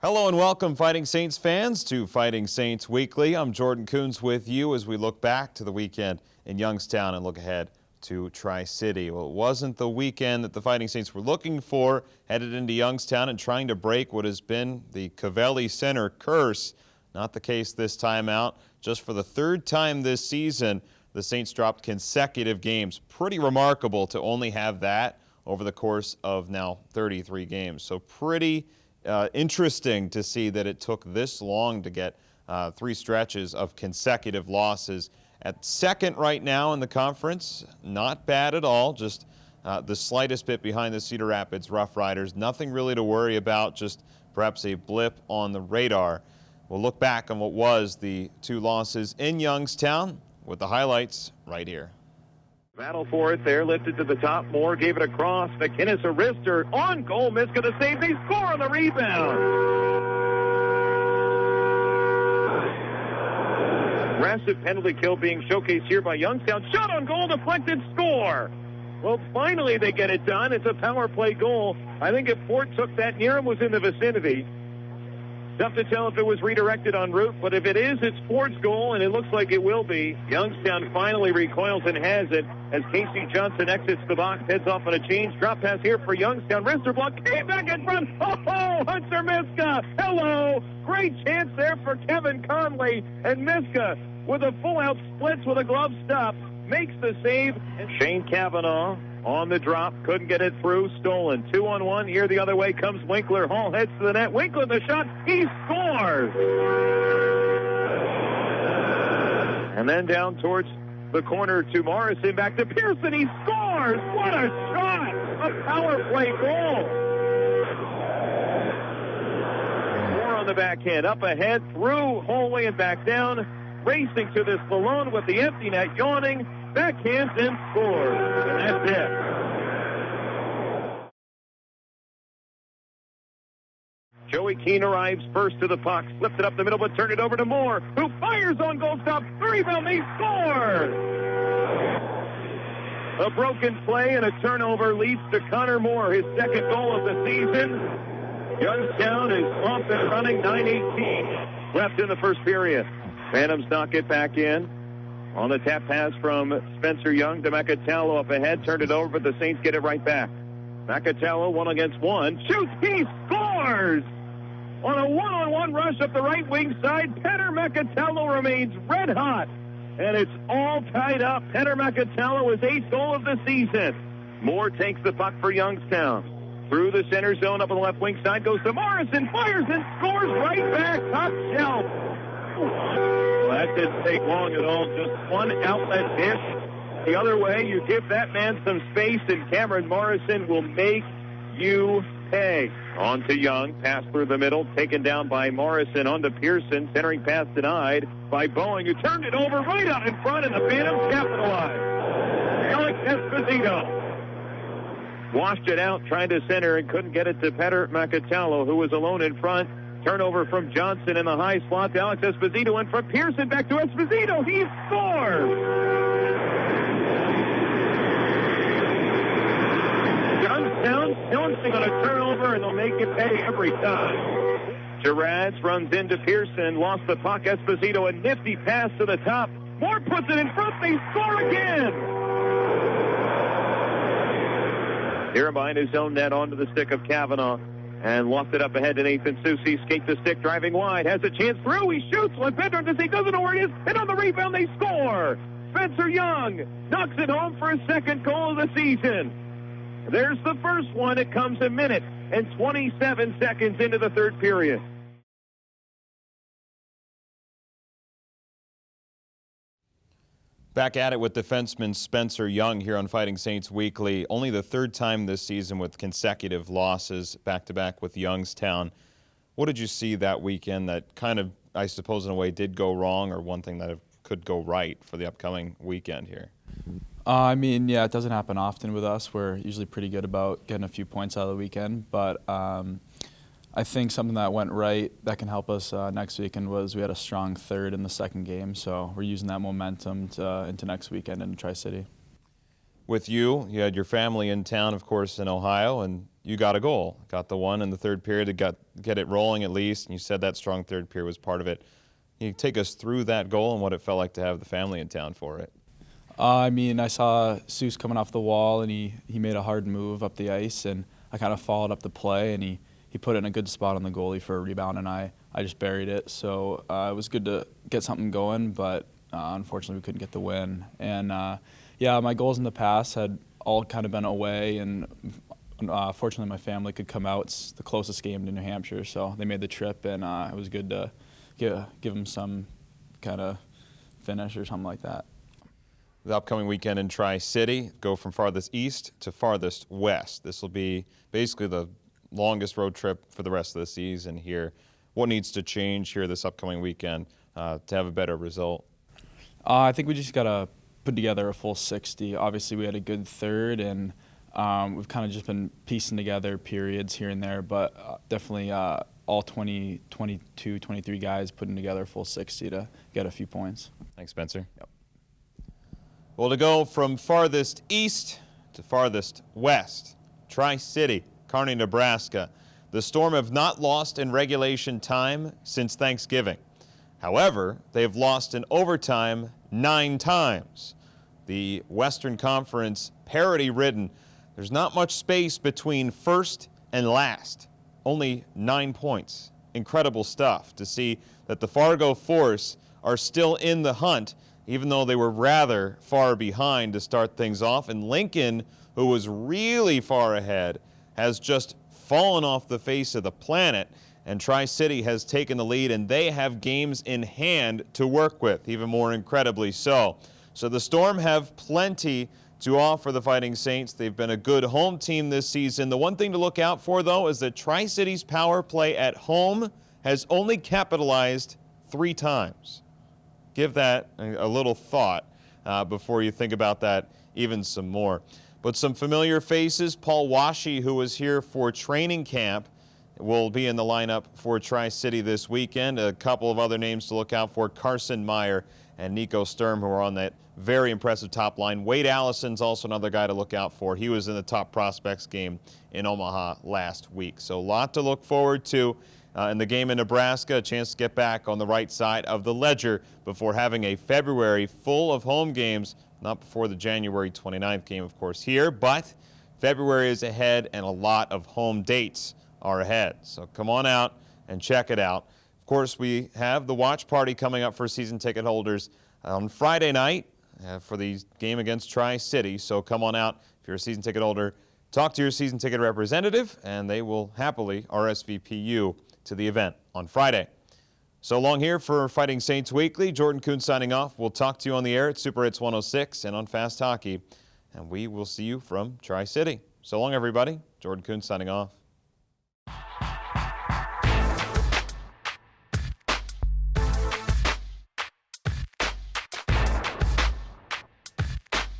Hello and welcome, Fighting Saints fans, to Fighting Saints Weekly. I'm Jordan Coons with you as we look back to the weekend in Youngstown and look ahead to Tri-City. Well, it wasn't the weekend that the Fighting Saints were looking for, headed into Youngstown and trying to break what has been the Covelli Center curse. Not the case this time out. Just for the third time this season, the Saints dropped consecutive games. Pretty remarkable to only have that over the course of now 33 games. So pretty interesting to see that it took this long to get three stretches of consecutive losses. At second right now in the conference, not bad at all, just the slightest bit behind the Cedar Rapids Rough Riders. Nothing really to worry about, just perhaps a blip on the radar. We'll look back on what was the two losses in Youngstown with the highlights right here. Battle for it there, lifted to the top. Moore gave it across. McInnes, a wrister, on goal. Miska to save. They score on the rebound. Aggressive penalty kill being showcased here by Youngstown. Shot on goal, deflected, score. Well, finally they get it done. It's a power play goal. I think if Ford took that, Nearham was in the vicinity. Tough to tell if it was redirected en route, but if it is, it's Ford's goal, and it looks like it will be. Youngstown finally recoils and has it as Casey Johnson exits the box, heads off on a change. Drop pass here for Youngstown. Wrister block, came back in front. Oh, Hunter Miska. Hello. Great chance there for Kevin Conley, and Miska with a full-out splits with a glove stop makes the save. And Shane Cavanaugh on the drop, couldn't get it through, stolen. 2-on-1, here the other way comes Winkler. Hall heads to the net. Winkler the shot, he scores! And then down towards the corner to Morrison, back to Pearson, he scores! What a shot! A power play goal! Moore on the backhand, up ahead, through Holway and back down, racing to this Malone with the empty net yawning, backhands and scores. And that's it. Joey Keane arrives first to the puck, slips it up the middle, but turned it over to Moore, who fires on goal, stop, rebound, they score! A broken play and a turnover leads to Connor Moore, his second goal of the season. Youngstown is off and running, 9:18 left in the first period. Phantoms knock it back in. On the tap pass from Spenser Young to Macatello up ahead, turned it over, but the Saints get it right back. Macatello, 1-against-1, shoots, he scores! On a one-on-one rush up the right wing side, Petter Macatello remains red hot, and it's all tied up. Petter Macatello, his 8th goal of the season. Moore takes the puck for Youngstown. Through the center zone, up on the left wing side, goes to Morrison, fires and scores right back, top shelf. Well, that didn't take long at all. Just one outlet dish. The other way, you give that man some space, and Cameron Morrison will make you pay. On to Young. Pass through the middle. Taken down by Morrison. On to Pearson. Centering pass denied by Boeing, who turned it over right out in front, and the Phantoms capitalized. Alex Esposito washed it out, trying to center, and couldn't get it to Petter Macatello, who was alone in front. Turnover from Johnson in the high slot to Alex Esposito in front. Pearson back to Esposito. He scores! Youngstown pouncing on a turnover, and they'll make it pay every time. Girads runs into Pearson. Lost the puck. Esposito, a nifty pass to the top. Moore puts it in front. They score again! Here behind his own net onto the stick of Cavanaugh. And lost it up ahead to Nathan Susi. Skate the stick, driving wide. Has a chance through. He shoots. Lependron does he doesn't know where it is. And on the rebound, they score. Spenser Young knocks it home for his second goal of the season. There's the first one. It comes a minute and 27 seconds into the third period. Back at it with defenseman Spenser Young here on Fighting Saints Weekly. Only the third time this season with consecutive losses back-to-back with Youngstown. What did you see that weekend that kind of, I suppose in a way, did go wrong, or one thing that could go right for the upcoming weekend here? I mean, yeah, it doesn't happen often with us. We're usually pretty good about getting a few points out of the weekend, but I think something that went right that can help us next weekend was we had a strong third in the second game, so we're using that momentum into next weekend in Tri-City. With you had your family in town, of course, in Ohio, and you got a goal. Got the one in the third period to get it rolling at least, and you said that strong third period was part of it. Can you take us through that goal and what it felt like to have the family in town for it? I mean, I saw Seuss coming off the wall, and he made a hard move up the ice, and I kind of followed up the play, and he put it in a good spot on the goalie for a rebound, and I just buried it. So it was good to get something going, but unfortunately we couldn't get the win. And yeah, my goals in the past had all kind of been away, and fortunately my family could come out. It's the closest game to New Hampshire, so they made the trip, and it was good to give them some kind of finish or something like that. The upcoming weekend in Tri-City, go from farthest east to farthest west. This will be basically the longest road trip for the rest of the season here. What needs to change here this upcoming weekend to have a better result? I think we just got to put together a full 60. Obviously, we had a good third, and we've kind of just been piecing together periods here and there, but definitely all 20, 22, 23 guys putting together a full 60 to get a few points. Thanks, Spencer. Yep. Well, to go from farthest east to farthest west, Tri-City, Kearney, Nebraska. The Storm have not lost in regulation time since Thanksgiving. However, they have lost in overtime 9 times. The Western Conference parity-ridden. There's not much space between first and last. Only 9 points. Incredible stuff to see that the Fargo Force are still in the hunt, even though they were rather far behind to start things off. And Lincoln, who was really far ahead, has just fallen off the face of the planet, and Tri-City has taken the lead, and they have games in hand to work with, even more incredibly so. So the Storm have plenty to offer the Fighting Saints. They've been a good home team this season. The one thing to look out for, though, is that Tri-City's power play at home has only capitalized 3 times. Give that a little thought before you think about that even some more. But some familiar faces. Paul Washy, who was here for training camp, will be in the lineup for Tri-City this weekend. A couple of other names to look out for: Carson Meyer and Nico Sturm, who are on that very impressive top line. Wade Allison's also another guy to look out for. He was in the top prospects game in Omaha last week. So a lot to look forward to in the game in Nebraska. A chance to get back on the right side of the ledger before having a February full of home games. Not before the January 29th game, of course, here, but February is ahead and a lot of home dates are ahead. So come on out and check it out. Of course, we have the watch party coming up for season ticket holders on Friday night for the game against Tri-City. So come on out if you're a season ticket holder. Talk to your season ticket representative, and they will happily RSVP you to the event on Friday. So long here for Fighting Saints Weekly. Jordan Kuhn signing off. We'll talk to you on the air at Super Hits 106 and on Fast Hockey. And we will see you from Tri-City. So long, everybody. Jordan Kuhn signing off.